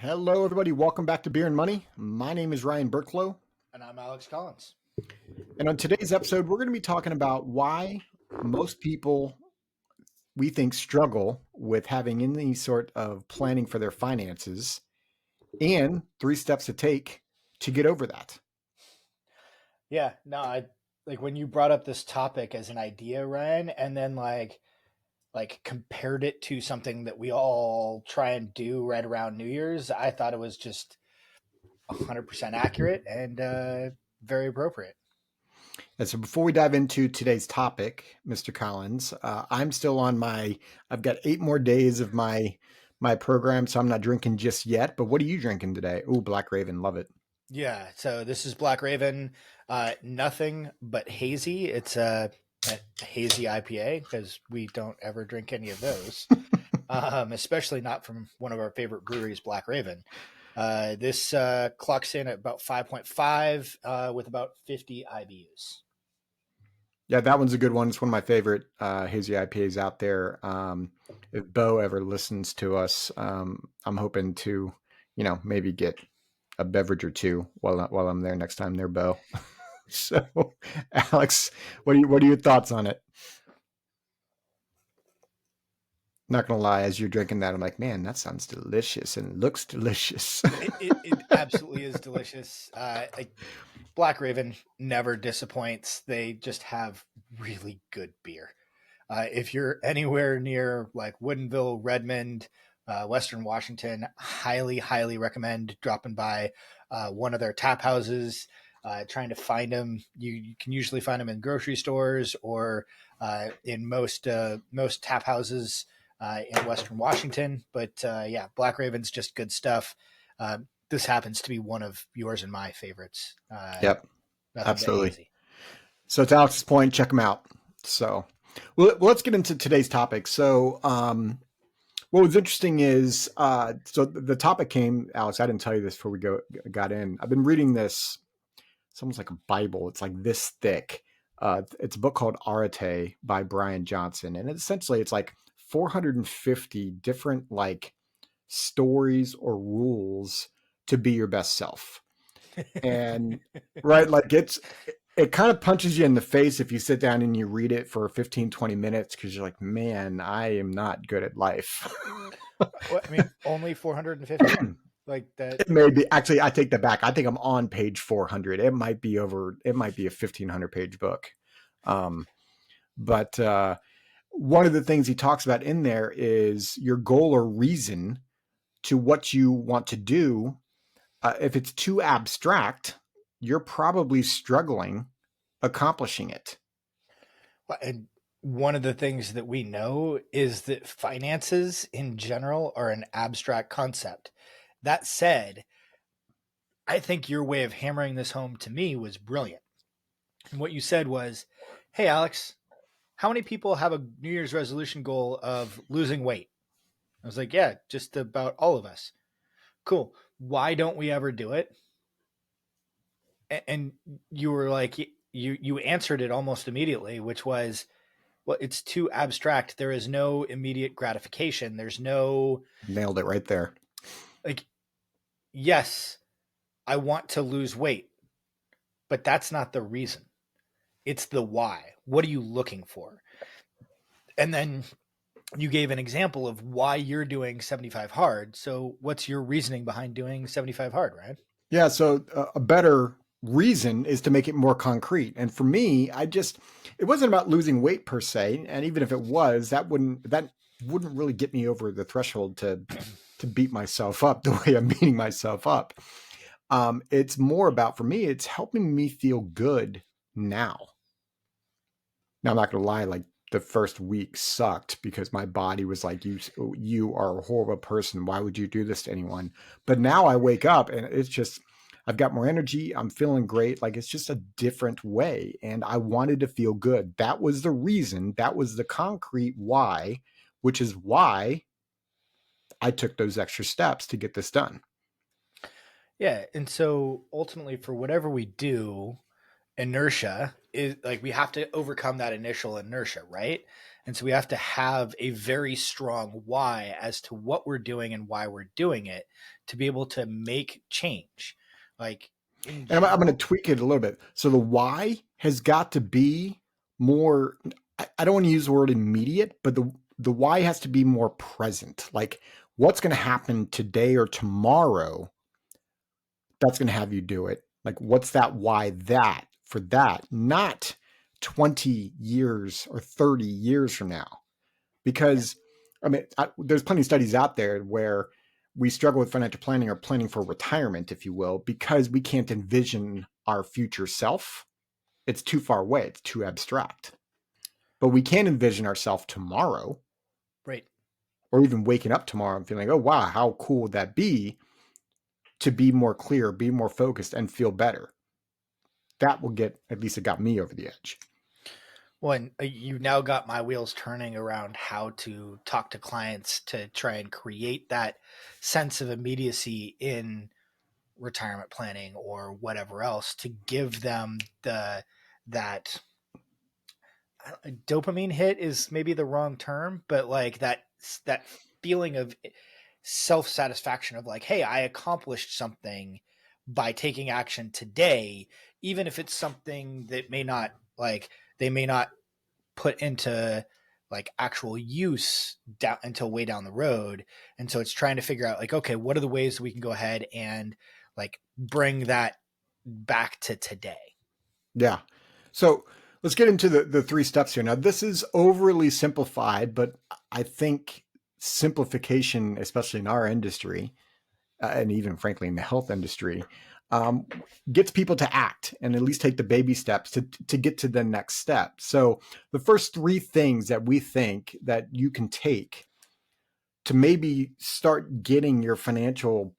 Hello, everybody. Welcome back to Beer and Money. My name is Ryan Burklo. And I'm Alex Collins. And on today's episode, we're going to be talking about why most people we think struggle with having any sort of planning for their finances and 3 steps to take to get over that. Yeah, no, I like when you brought up this topic as an idea, Ryan, and then like compared it to something that we all try and do right around New Year's. I thought it was just 100% accurate and very appropriate. And so before we dive into today's topic, Mr. Collins, I'm still on I've got 8 more days of my program, so I'm not drinking just yet. But what are you drinking today? Oh, Black Raven. Love it. Yeah, so this is Black Raven, nothing but hazy. It's a hazy IPA because we don't ever drink any of those, especially not from one of our favorite breweries, Black Raven. This clocks in at about 5.5 with about 50 IBUs. Yeah, that one's a good one. It's one of my favorite hazy IPAs out there. If Bo ever listens to us, I'm hoping to, maybe get a beverage or two while I'm there next time there, Bo. So, Alex, what are your thoughts on it? Not gonna lie, as you're drinking that, I'm like, man, that sounds delicious and looks delicious. It absolutely is delicious. Like Black Raven never disappoints. They just have really good beer. If you're anywhere near like Woodinville, Redmond, Western Washington, highly recommend dropping by one of their tap houses. Trying to find them, you can usually find them in grocery stores or in most tap houses in Western Washington. But yeah, Black Raven's just good stuff. This happens to be one of yours and my favorites. Yep, Nothing but absolutely. hazy. So to Alex's point, check them out. So, well, let's get into today's topic. So, what was interesting is, so the topic came, Alex. I didn't tell you this before we got in. I've been reading this. It's almost like a Bible. It's like this thick. It's a book called Arete by Brian Johnson, and essentially it's like 450 different like stories or rules to be your best self. And right, like it kind of punches you in the face if you sit down and you read it for 15, 20 minutes because you're like, man, I am not good at life. What, I mean, only 450? Like that. It may be actually, I take that back. I think I'm on page 400. It might be a 1500 page book. Um, but one of the things he talks about in there is your goal or reason to what you want to do. If it's too abstract, you're probably struggling accomplishing it. And one of the things that we know is that finances in general are an abstract concept. That said, I think your way of hammering this home to me was brilliant. And what you said was, hey, Alex, how many people have a New Year's resolution goal of losing weight? I was like, yeah, just about all of us. Cool. Why don't we ever do it? And you were like, you answered it almost immediately, which was, well, it's too abstract. There is no immediate gratification. There's no Nailed it right there. like, yes, I want to lose weight, but that's not the reason. It's the why. What are you looking for? And then you gave an example of why you're doing 75 hard. So what's your reasoning behind doing 75 hard, right? Yeah. So a better reason is to make it more concrete. And for me, it wasn't about losing weight per se. And even if it was, that wouldn't really get me over the threshold to beat myself up the way I'm beating myself up. It's more about, for me, it's helping me feel good now. Now, I'm not going to lie, like the first week sucked because my body was like, you are a horrible person. Why would you do this to anyone? But now I wake up and it's just, I've got more energy. I'm feeling great. Like it's just a different way. And I wanted to feel good. That was the reason. That was the concrete why, which is why I took those extra steps to get this done. Yeah. And so ultimately, for whatever we do, inertia is like we have to overcome that initial inertia, right? And so we have to have a very strong why as to what we're doing and why we're doing it to be able to make change. Like in And I'm going to general, tweak it a little bit. So the why has got to be more, I don't want to use the word immediate, but the why has to be more present. Like what's going to happen today or tomorrow that's going to have you do it. Like what's that why that for that, not 20 years or 30 years from now. Because I mean, there's plenty of studies out there where we struggle with financial planning or planning for retirement, if you will, because we can't envision our future self. It's too far away. It's too abstract. But we can envision ourselves tomorrow, right. or even waking up tomorrow and feeling, oh, wow, how cool would that be to be more clear, be more focused, and feel better? That will get, at least it got me over the edge. Well, and you now got my wheels turning around how to talk to clients to try and create that sense of immediacy in retirement planning or whatever else to give them that dopamine hit is maybe the wrong term, but like that feeling of self satisfaction of like, hey, I accomplished something by taking action today, even if it's something that may not like they may not put into like actual use down until way down the road. And so it's trying to figure out like, okay, what are the ways we can go ahead and like bring that back to today? Yeah. So let's get into the three steps here. Now, this is overly simplified, but I think simplification, especially in our industry, and even frankly in the health industry, um, gets people to act and at least take the baby steps to get to the next step. So the first three things that we think that you can take to maybe start getting your financial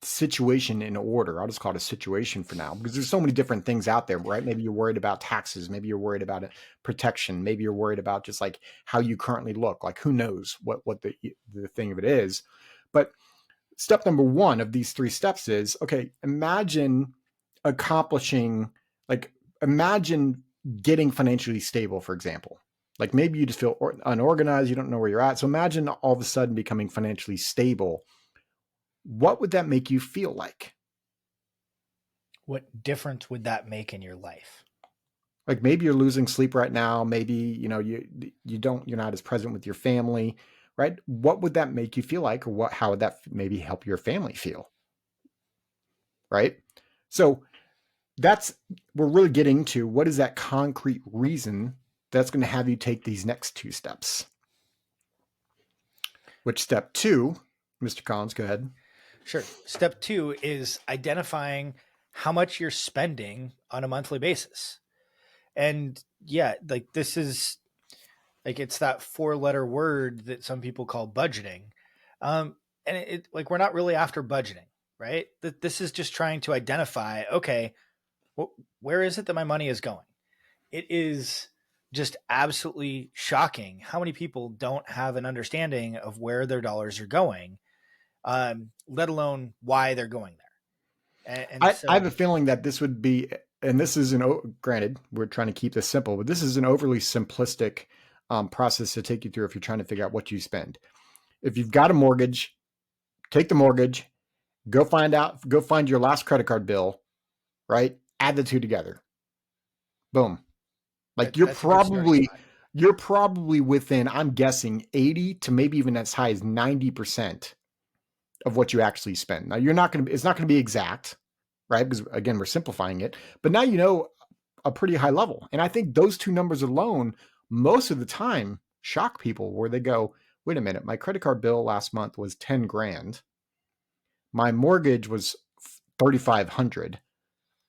situation in order. I'll just call it a situation for now because there's so many different things out there, right? Maybe you're worried about taxes. Maybe you're worried about protection. Maybe you're worried about just like how you currently look. Like who knows what the thing of it is. But step number one of these three steps is, okay, imagine accomplishing, like imagine getting financially stable, for example. Like maybe you just feel unorganized, you don't know where you're at. So imagine all of a sudden becoming financially stable. What would that make you feel like? What difference would that make in your life? Like maybe you're losing sleep right now. Maybe, you're not as present with your family, right? What would that make you feel like? Or how would that maybe help your family feel? Right. So we're really getting to what is that concrete reason that's going to have you take these next two steps. Which step two, Mr. Collins, go ahead. Sure. Step two is identifying how much you're spending on a monthly basis. And yeah, like this is like it's that four-letter word that some people call budgeting. And like we're not really after budgeting, right? That this is just trying to identify, okay, where is it that my money is going? It is just absolutely shocking how many people don't have an understanding of where their dollars are going, let alone why they're going there. And I have so, a feeling that this would be, and this is granted, we're trying to keep this simple, but this is an overly simplistic process to take you through if you're trying to figure out what you spend. If you've got a mortgage, take the mortgage, go find your last credit card bill, right? Add the two together. Boom. Like that's a good starting spot. you're probably within, I'm guessing 80 to maybe even as high as 90% of what you actually spend. Now it's not going to be exact, right? Because again, we're simplifying it, but now you know a pretty high level. And I think those two numbers alone, most of the time, shock people where they go, wait a minute, my credit card bill last month was 10 grand. My mortgage was 3,500.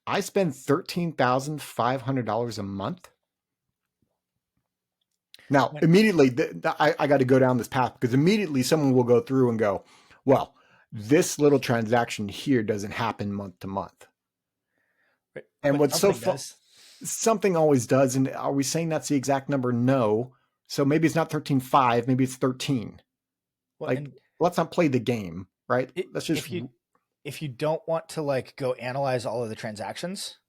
I spend $13,500 a month. Now, When, immediately, I got to go down this path because immediately someone will go through and go, well, this little transaction here doesn't happen month to month. And but what's so something fun, does. something always does. And are we saying that's the exact number? No. So maybe it's not 13.5, maybe it's 13. Well, Like, and let's not play the game, right? it, Let's just, if you don't want to like go analyze all of the transactions,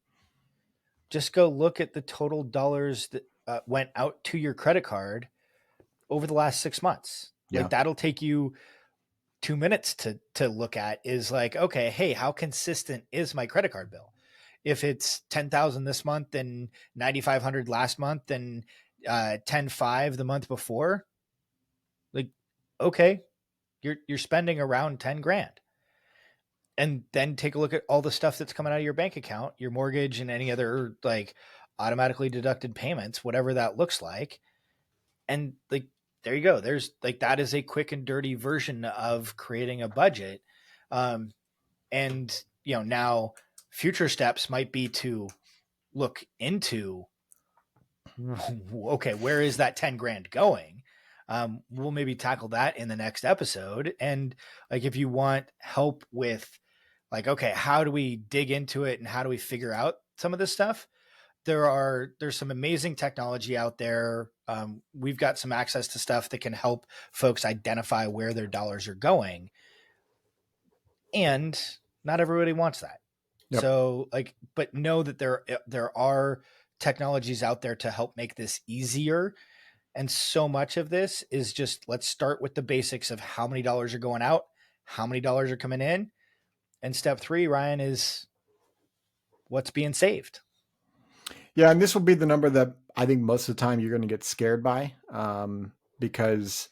just go look at the total dollars that went out to your credit card over the last 6 months. Yeah. Like that'll take you 2 minutes to look at is like, okay, hey, how consistent is my credit card bill? If it's 10,000 this month and 9,500 last month and 10,500 the month before, like, okay, you're spending around 10 grand. And then take a look at all the stuff that's coming out of your bank account, your mortgage and any other like automatically deducted payments, whatever that looks like. And like, there you go. There's like, that is a quick and dirty version of creating a budget. Um, and now future steps might be to look into, okay, where is that 10 grand going? We'll maybe tackle that in the next episode. And like, if you want help with like, okay, how do we dig into it and how do we figure out some of this stuff? There's some amazing technology out there. We've got some access to stuff that can help folks identify where their dollars are going. And not everybody wants that. Yep. So like, but know that there are technologies out there to help make this easier. And so much of this is just, let's start with the basics of how many dollars are going out, how many dollars are coming in. And step 3, Ryan, is what's being saved. Yeah, and this will be the number that I think most of the time you're going to get scared by, because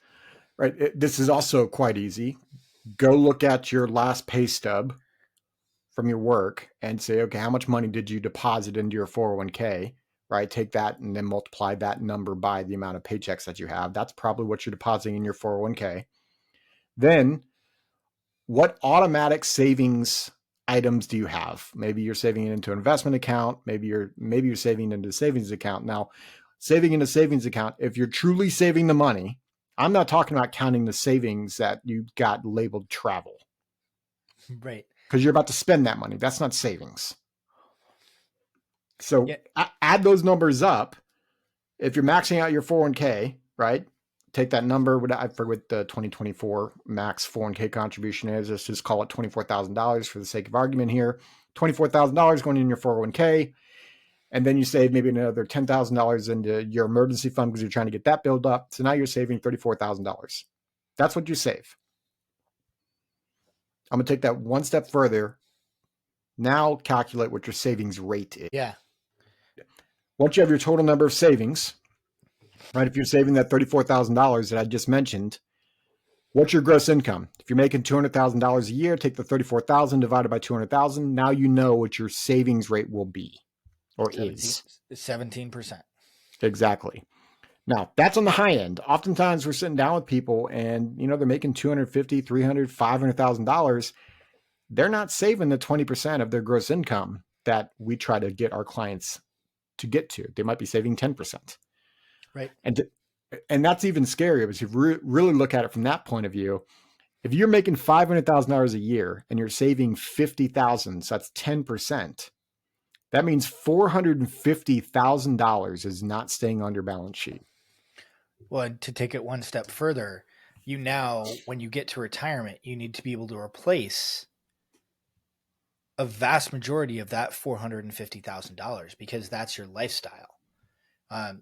this is also quite easy. Go look at your last pay stub from your work and say, okay, how much money did you deposit into your 401k? Right? Take that and then multiply that number by the amount of paychecks that you have. That's probably what you're depositing in your 401k. Then what automatic savings items do you have? Maybe you're saving it into an investment account. Maybe you're saving into a savings account. Now, saving in a savings account, if you're truly saving the money, I'm not talking about counting the savings that you got labeled travel. Right. Because you're about to spend that money. That's not savings. So add those numbers up. If you're maxing out your 401k, right? Take that number. I forget what the 2024 max 401k contribution is. Let's just call it $24,000 for the sake of argument here. $24,000 going in your 401k. And then you save maybe another $10,000 into your emergency fund because you're trying to get that build up. So now you're saving $34,000. That's what you save. I'm going to take that one step further. Now calculate what your savings rate is. Yeah. Once you have your total number of savings, right? If you're saving that $34,000 that I just mentioned, what's your gross income? If you're making $200,000 a year, take the $34,000 divided by 200,000. Now you know what your savings rate will be or 17, is. 17%. Exactly. Now that's on the high end. Oftentimes we're sitting down with people and, they're making $250,000, $300,000, $500,000. They're not saving the 20% of their gross income that we try to get our clients to get to. They might be saving 10%. Right. And that's even scarier because if you really look at it from that point of view, if you're making $500,000 a year and you're saving $50,000, so that's 10%, that means $450,000 is not staying on your balance sheet. Well, and to take it one step further, when you get to retirement, you need to be able to replace a vast majority of that $450,000 because that's your lifestyle.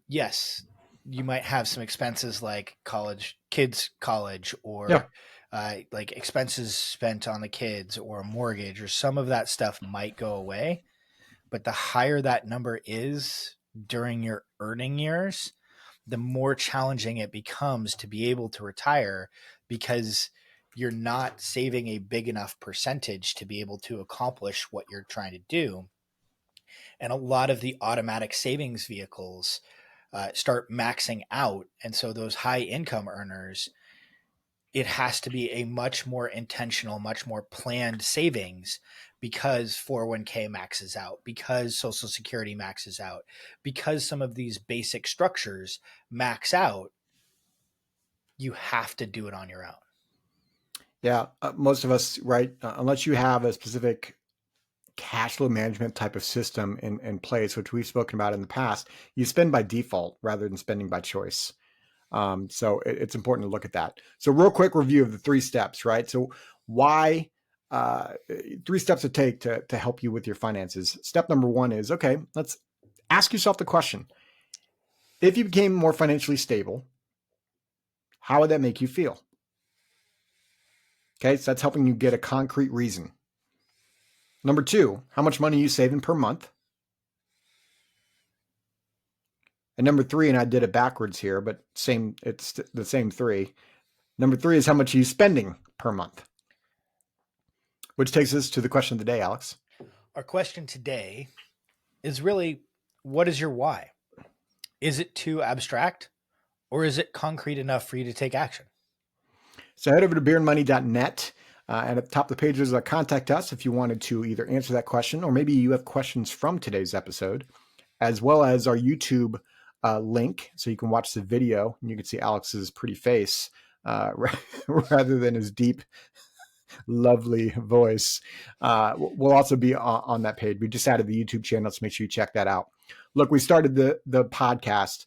Yes, you might have some expenses like kids' college, or like expenses spent on the kids or a mortgage, or some of that stuff might go away. But the higher that number is during your earning years, the more challenging it becomes to be able to retire because you're not saving a big enough percentage to be able to accomplish what you're trying to do. And a lot of the automatic savings vehicles start maxing out. And so those high income earners, it has to be a much more intentional, much more planned savings because 401k maxes out, because Social Security maxes out, because some of these basic structures max out. You have to do it on your own. Yeah, most of us, right? Unless you have a specific cash flow management type of system in place, which we've spoken about in the past, you spend by default rather than spending by choice. So it's important to look at that. So real quick review of the 3 steps, right? So why 3 steps to take to help you with your finances. Step number 1 is, okay, let's ask yourself the question. If you became more financially stable, how would that make you feel? Okay, so that's helping you get a concrete reason. Number 2, how much money are you saving per month? And number 3, and I did it backwards here, but it's the same 3. Number 3 is how much are you spending per month? Which takes us to the question of the day, Alex. Our question today is really, what is your why? Is it too abstract, or is it concrete enough for you to take action? So head over to beerandmoney.net. And at the top of the page, there's a contact us if you wanted to either answer that question, or maybe you have questions from today's episode, as well as our YouTube link. So you can watch the video and you can see Alex's pretty face rather than his deep, lovely voice. We'll also be on that page. We just added the YouTube channel, so make sure you check that out. Look, we started the podcast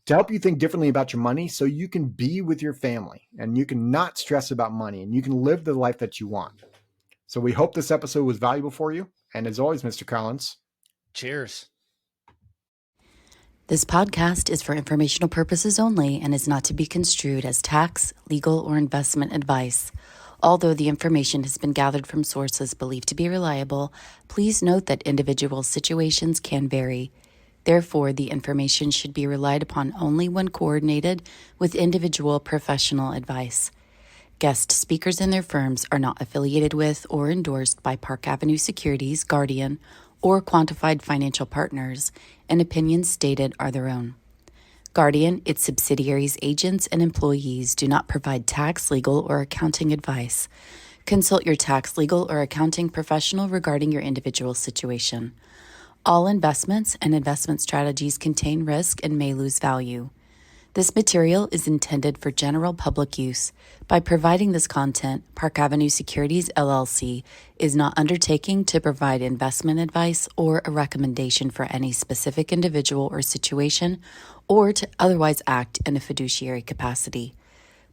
to help you think differently about your money so you can be with your family and you can not stress about money and you can live the life that you want. So we hope this episode was valuable for you. And as always, Mr. Collins, cheers. This podcast is for informational purposes only and is not to be construed as tax, legal, or investment advice. Although the information has been gathered from sources believed to be reliable, please note that individual situations can vary. Therefore, the information should be relied upon only when coordinated with individual professional advice. Guest speakers and their firms are not affiliated with or endorsed by Park Avenue Securities, Guardian, or Quantified Financial Partners, and opinions stated are their own. Guardian, its subsidiaries, agents, and employees do not provide tax, legal, or accounting advice. Consult your tax, legal, or accounting professional regarding your individual situation. All investments and investment strategies contain risk and may lose value. This material is intended for general public use. By providing this content, Park Avenue Securities, LLC is not undertaking to provide investment advice or a recommendation for any specific individual or situation, or to otherwise act in a fiduciary capacity.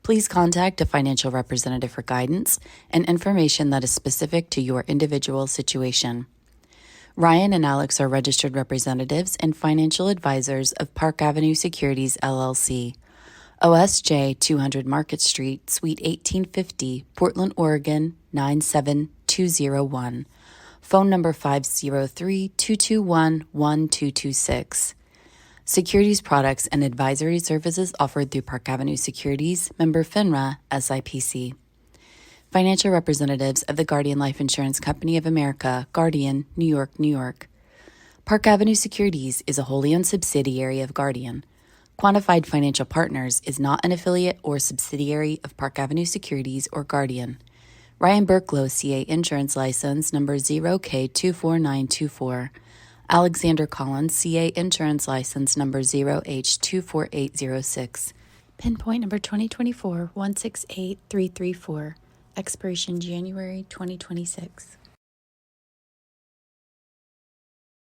Please contact a financial representative for guidance and information that is specific to your individual situation. Ryan and Alex are registered representatives and financial advisors of Park Avenue Securities, LLC. OSJ 200 Market Street, Suite 1850, Portland, Oregon 97201. Phone number 503-221-1226. Securities products and advisory services offered through Park Avenue Securities, member FINRA, SIPC. Financial representatives of the Guardian Life Insurance Company of America, Guardian, New York, New York. Park Avenue Securities is a wholly owned subsidiary of Guardian. Quantified Financial Partners is not an affiliate or subsidiary of Park Avenue Securities or Guardian. Ryan Burklo, CA Insurance License Number 0K24924. Alexander Collins, CA Insurance License Number 0H24806. Pinpoint number 2024-168334. Expiration January 2026.